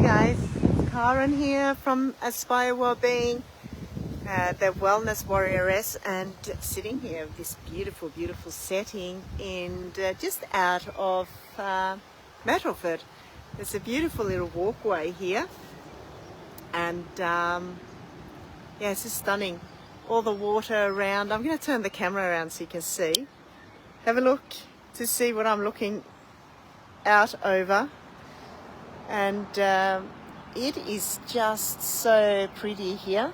guys, it's Karin here from Aspire Wellbeing, the Wellness Warrioress, and sitting here in this beautiful, beautiful setting in just out of Myrtleford. There's a beautiful little walkway here, and yeah, it's just stunning. All the water around. I'm going to turn the camera around so you can see. Have a look to see what I'm looking out over. And it is just so pretty here.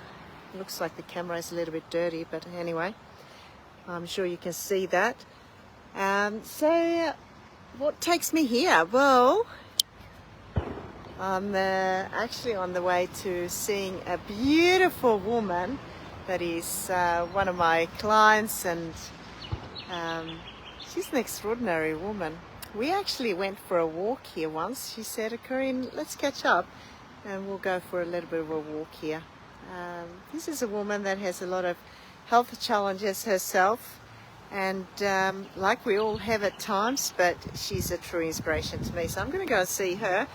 It looks like the camera is a little bit dirty, but anyway, I'm sure you can see that. So what takes me here? Well, I'm actually on the way to seeing a beautiful woman that is one of my clients, and she's an extraordinary woman. We actually went for a walk here once. She said, Karin, let's catch up and we'll go for a little bit of a walk here. This is a woman that has a lot of health challenges herself, and like we all have at times, but she's a true inspiration to me. So I'm going to go and see her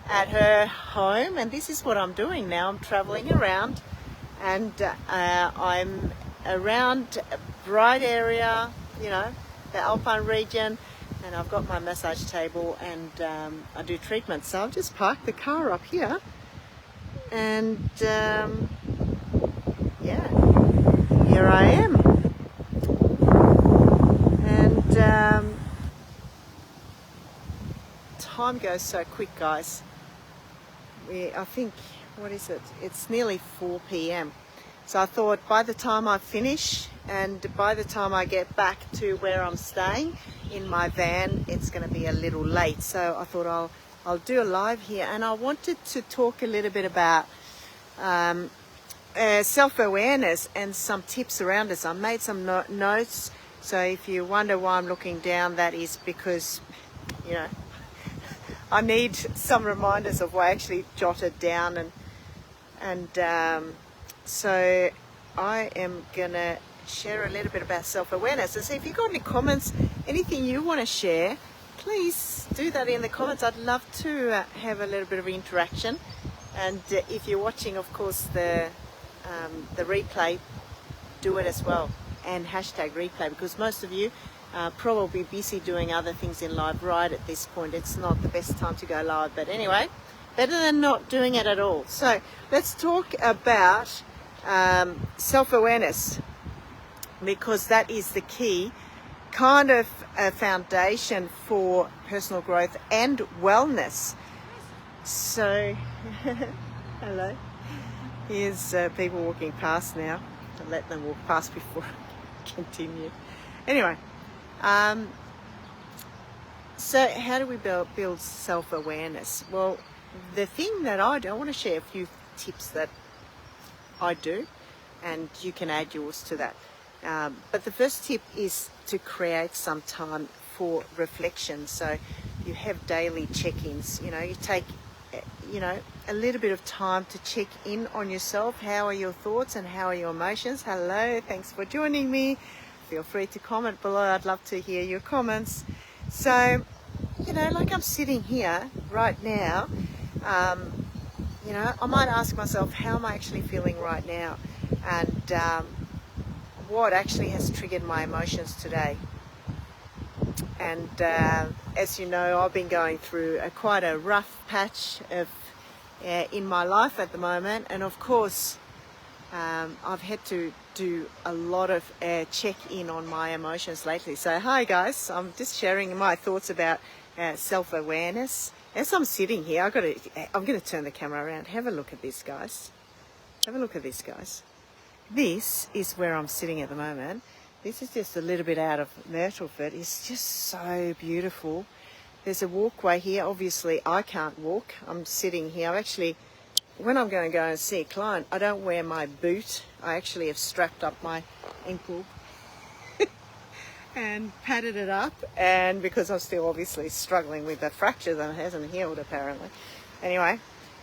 at her home, and this is what I'm doing now. I'm traveling around, and I'm around a Bright area, you know, the Alpine region, and I've got my massage table, and I do treatments. So I've just parked the car up here, and yeah, here I am. And time goes so quick, guys. I think, what is it? It's nearly 4 p.m. So I thought by the time I finish and by the time I get back to where I'm staying in my van, it's going to be a little late. So I thought I'll do a live here, and I wanted to talk a little bit about self-awareness and some tips around this. I made some notes, so if you wonder why I'm looking down, that is because, you know, I need some reminders of what I actually jotted down, and so I am gonna share a little bit about self-awareness. And so if you've got any comments, anything you want to share, please do that in the comments. I'd love to have a little bit of interaction. And if you're watching, of course, the replay, do it as well, and hashtag replay, because most of you are probably busy doing other things in life right at this point. It's not the best time to go live, but anyway, better than not doing it at all. So let's talk about self-awareness, because that is the key kind of a foundation for personal growth and wellness. So hello, here's people walking past now. I'll let them walk past before I continue. Anyway, so how do we build self-awareness? Well, the thing that I want to share a few tips that I do, and you can add yours to that. But the first tip is to create some time for reflection. So you have daily check-ins. You know, you take, you know, a little bit of time to check in on yourself. How are your thoughts and how are your emotions? Hello, thanks for joining me. Feel free to comment below. I'd love to hear your comments. So, you know, like I'm sitting here right now, you know, I might ask myself, how am I actually feeling right now? And what actually has triggered my emotions today? And as you know, I've been going through quite a rough patch of in my life at the moment, and of course I've had to do a lot of check-in on my emotions lately. So hi guys, I'm just sharing my thoughts about self-awareness. As I'm sitting here, I'm going to turn the camera around. Have a look at this, guys. Have a look at this, guys. This is where I'm sitting at the moment. This is just a little bit out of Myrtleford. It's just so beautiful. There's a walkway here. Obviously, I can't walk. I'm sitting here. When I'm going to go and see a client, I don't wear my boot. I actually have strapped up my ankle and padded it up, and because I'm still obviously struggling with that fracture that hasn't healed apparently. Anyway,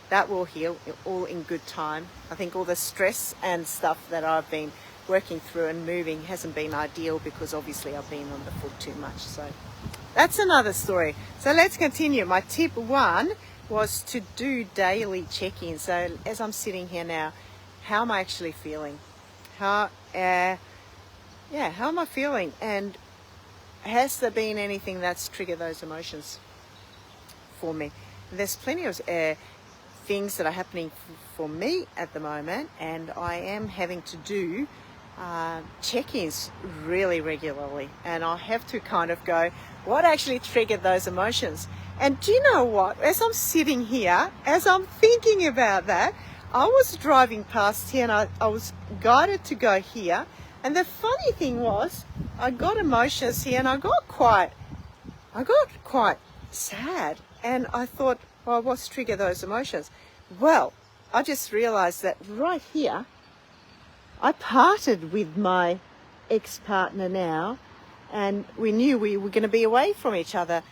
that will heal all in good time. I think all the stress and stuff that I've been working through and moving hasn't been ideal, because obviously I've been on the foot too much. So that's another story. So let's continue. My tip one was to do daily check-ins. So as I'm sitting here now, how am I actually feeling? How am I feeling? And has there been anything that's triggered those emotions for me? There's plenty of things that are happening for me at the moment, and I am having to do check-ins really regularly, and I have to kind of go, what actually triggered those emotions? And do you know what? As I'm sitting here, as I'm thinking about that, I was driving past here, and I was guided to go here. And the funny thing was, I got emotions here, and I got quite sad. And I thought, well, what's triggered those emotions? Well, I just realized that right here, I parted with my ex-partner now, and we knew we were going to be away from each other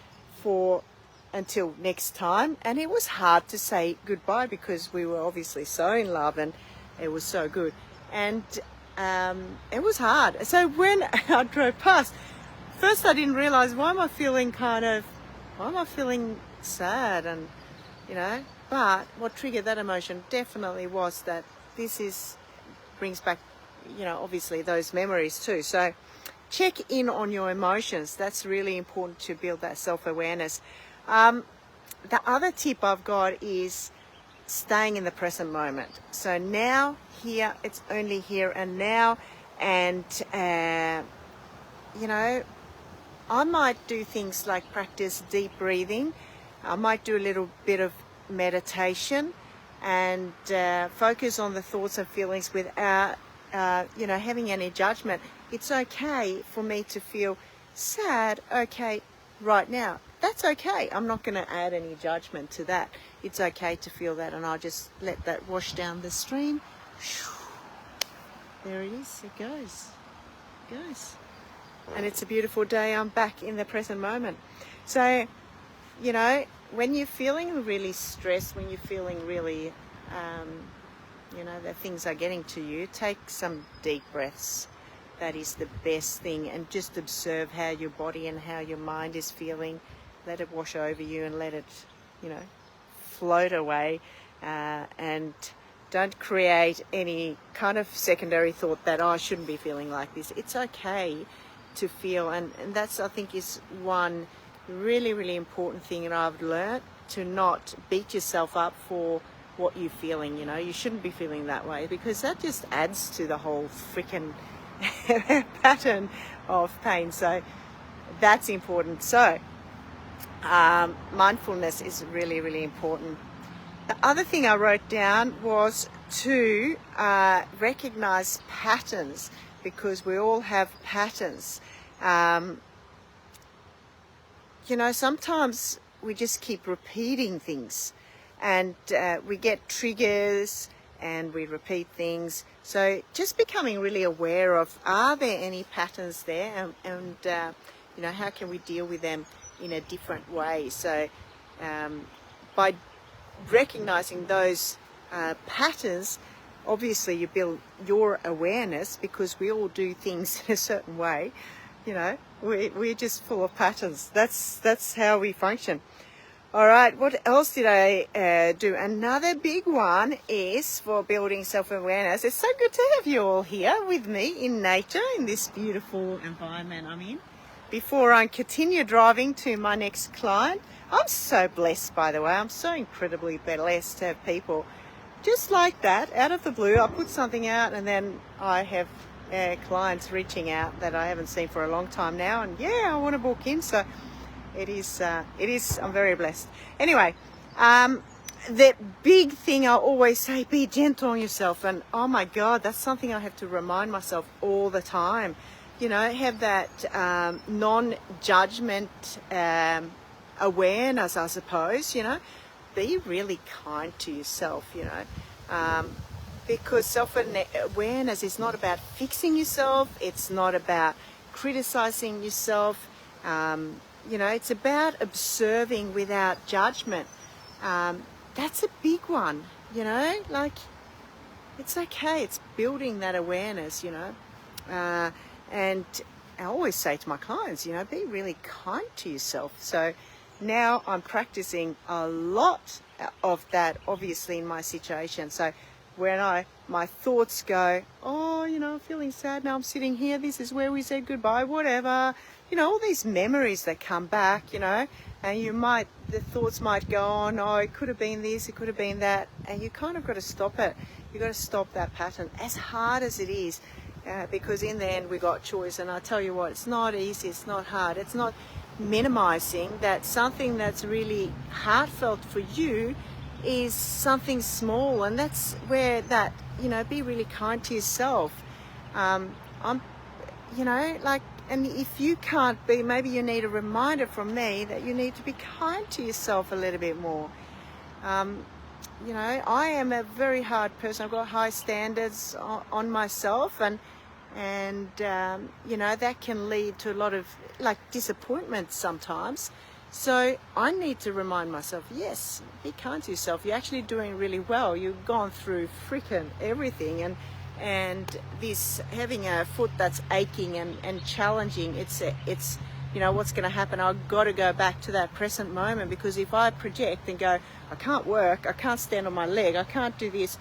until next time. And it was hard to say goodbye because we were obviously so in love and it was so good. And it was hard. So when I drove past, first I didn't realize, why am I feeling sad? And, you know, but what triggered that emotion definitely was that brings back, you know, obviously those memories too. So check in on your emotions. That's really important to build that self-awareness. The other tip I've got is staying in the present moment. So now, here, it's only here and now. And, you know, I might do things like practice deep breathing. I might do a little bit of meditation and focus on the thoughts and feelings without, you know, having any judgment. It's okay for me to feel sad, okay, right now. That's okay. I'm not going to add any judgment to that. It's okay to feel that, and I'll just let that wash down the stream. There it is. It goes. It goes. And it's a beautiful day. I'm back in the present moment. So, you know, when you're feeling really stressed, when you're feeling really, you know, that things are getting to you, take some deep breaths. That is the best thing. And just observe how your body and how your mind is feeling. Let it wash over you and let it, you know, float away. And don't create any kind of secondary thought that, oh, I shouldn't be feeling like this. It's okay to feel. And that's, I think, is one really, really important thing that I've learned, to not beat yourself up for what you're feeling. You know, you shouldn't be feeling that way, because that just adds to the whole freaking pattern of pain. So that's important. So mindfulness is really, really important. The other thing I wrote down was to recognize patterns, because we all have patterns. You know, sometimes we just keep repeating things, and we get triggers and we repeat things. So just becoming really aware of, are there any patterns there, and you know, how can we deal with them in a different way? So by recognizing those patterns, obviously you build your awareness, because we all do things in a certain way. You know, we're just full of patterns. That's how we function. All right, what else did I do? Another big one is for building self-awareness. It's so good to have you all here with me in nature, in this beautiful environment I'm in. Before I continue driving to my next client, I'm so blessed, by the way. I'm so incredibly blessed to have people just like that, out of the blue. I put something out, and then I have clients reaching out that I haven't seen for a long time now, and yeah, I want to book in. So it is, I'm very blessed. Anyway, the big thing I always say, be gentle on yourself. And oh my God, that's something I have to remind myself all the time. You know, have that non-judgment awareness, I suppose. You know, be really kind to yourself, you know, because self-awareness is not about fixing yourself. It's not about criticizing yourself. You know, it's about observing without judgment. That's a big one, you know, like, it's okay. It's building that awareness, you know. And I always say to my clients, you know, be really kind to yourself. So now I'm practicing a lot of that, obviously, in my situation. So when my thoughts go, oh, I'm feeling sad now, I'm sitting here, this is where we said goodbye, whatever, all these memories that come back, and the thoughts might go on, oh, it could have been this, it could have been that, and you kind of got to stop it. You've got to stop that pattern, as hard as it is, because in the end we got choice. And I tell you what, it's not easy, it's not hard, it's not minimizing that something that's really heartfelt for you is something small, and that's where that, be really kind to yourself. And if you can't be, maybe you need a reminder from me that you need to be kind to yourself a little bit more. I am a very hard person. I've got high standards on myself, and that can lead to a lot of disappointment sometimes. So I need to remind myself, yes, be kind to yourself. You're actually doing really well. You've gone through freaking everything, and this having a foot that's aching and challenging, it's what's going to happen. I've got to go back to that present moment, because if I project and go, I can't work, I can't stand on my leg, I can't do this,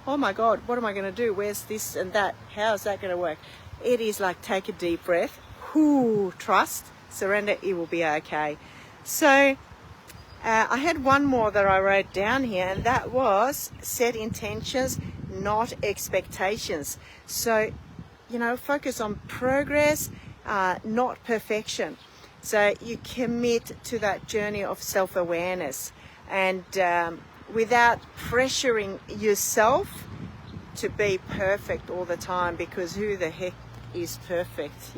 oh my God, what am I going to do? Where's this and that? How is that going to work? It is like, take a deep breath, trust, surrender, it will be okay. So I had one more that I wrote down here, and that was set intentions, not expectations. So, focus on progress, not perfection. So you commit to that journey of self-awareness, and without pressuring yourself to be perfect all the time, because who the heck is perfect,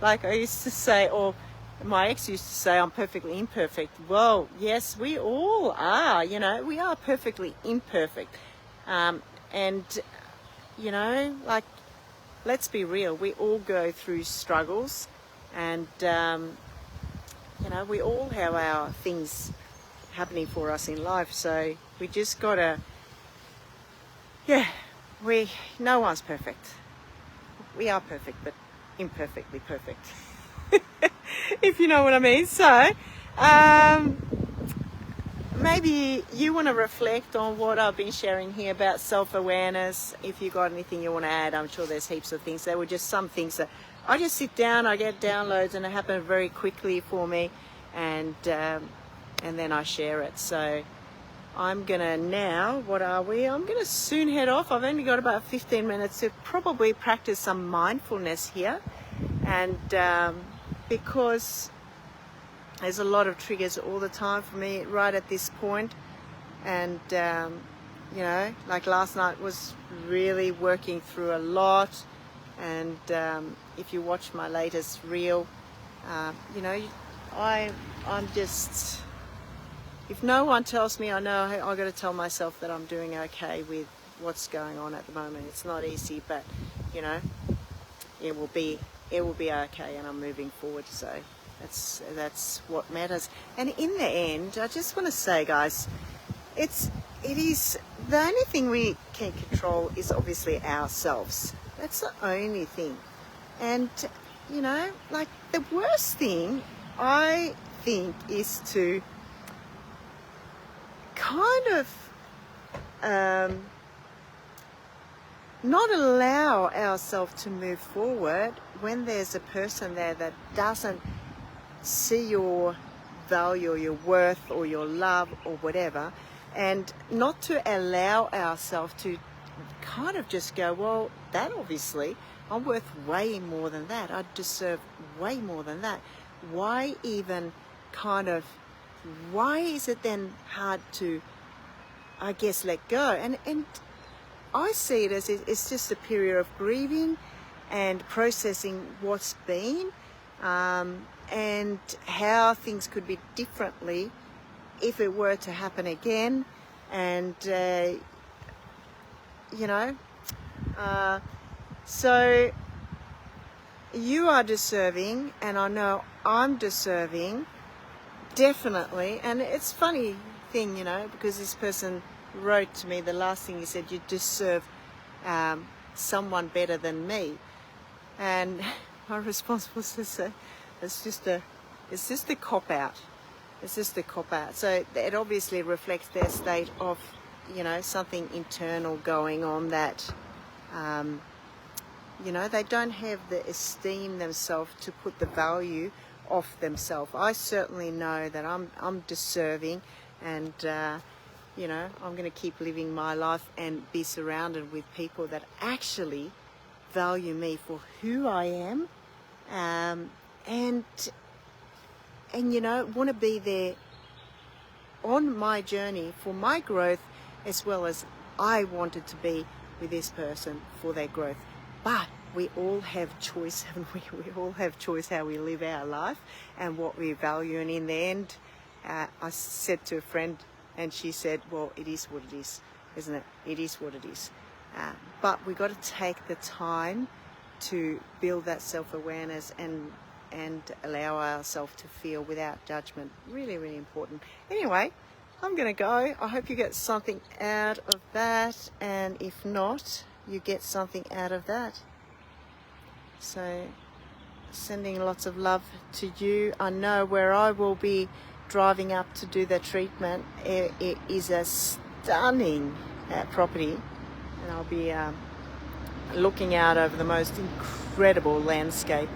Like I used to say, or my ex used to say, I'm perfectly imperfect. Well, yes, we all are, we are perfectly imperfect. Let's be real, we all go through struggles, and, we all have our things happening for us in life. So we just gotta, no one's perfect. We are perfect, but imperfectly perfect. If you know what I mean. So maybe you want to reflect on what I've been sharing here about self-awareness. If you got anything you want to add, I'm sure there's heaps of things. There were just some things that I just sit down, I get downloads, and it happened very quickly for me, and then I share it. So I'm gonna now, I'm gonna soon head off. I've only got about 15 minutes to probably practice some mindfulness here, and because there's a lot of triggers all the time for me right at this point. And like last night was really working through a lot. And if you watch my latest reel, I'm just, if no one tells me, I know I've got to tell myself that I'm doing okay with what's going on at the moment. It's not easy, but it will be okay, and I'm moving forward. So that's what matters. And in the end, I just want to say, guys, it is the only thing we can control is obviously ourselves. That's the only thing. And the worst thing I think is to kind of not allow ourselves to move forward when there's a person there that doesn't see your value or your worth or your love or whatever, and not to allow ourselves to kind of just go, well, that obviously, I'm worth way more than that, I deserve way more than that. Why even why is it then hard to, I guess, let go? And I see it as it's just a period of grieving and processing what's been, and how things could be differently if it were to happen again. And so you are deserving, and I know I'm deserving, definitely. And it's funny thing, because this person wrote to me, the last thing he said, you deserve someone better than me. And my response was to say, it's just a cop-out. It's just a cop-out. So it obviously reflects their state of, you know, something internal going on that, you know, they don't have the esteem themselves to put the value of themselves. I certainly know that I'm deserving, and you know, I'm going to keep living my life and be surrounded with people that actually value me for who I am, and you know, want to be there on my journey for my growth, as well as I wanted to be with this person for their growth. But we all have choice, haven't we? We all have choice how we live our life and what we value. And in the end, I said to a friend, and she said, well, it is what it is, isn't it? It is what it is. But we got to take the time to build that self-awareness and allow ourselves to feel without judgment. Really, really important. Anyway, I'm going to go. I hope you get something out of that, and if not, you get something out of that. So, sending lots of love to you. I know where I will be driving up to do the treatment, it is a stunning property, and I'll be looking out over the most incredible landscape,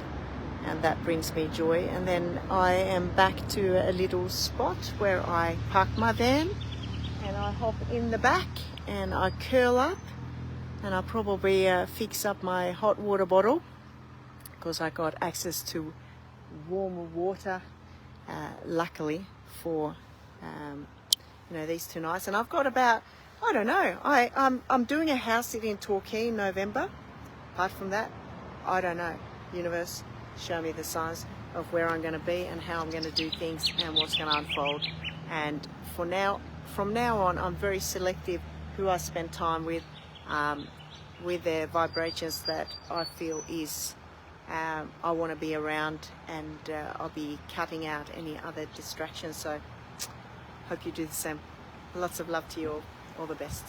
and that brings me joy. And then I am back to a little spot where I park my van, and I hop in the back and I curl up, and I'll probably fix up my hot water bottle, because I got access to warm water, luckily, for you know, these 2 nights. And I've got about, I don't know, I'm doing a house sit in Torquay in November. Apart from that, I don't know. Universe, show me the signs of where I'm going to be and how I'm going to do things and what's going to unfold. And from now on, I'm very selective who I spend time with their vibrations that I feel is I want to be around, and I'll be cutting out any other distractions. So hope you do the same. Lots of love to you all. All the best.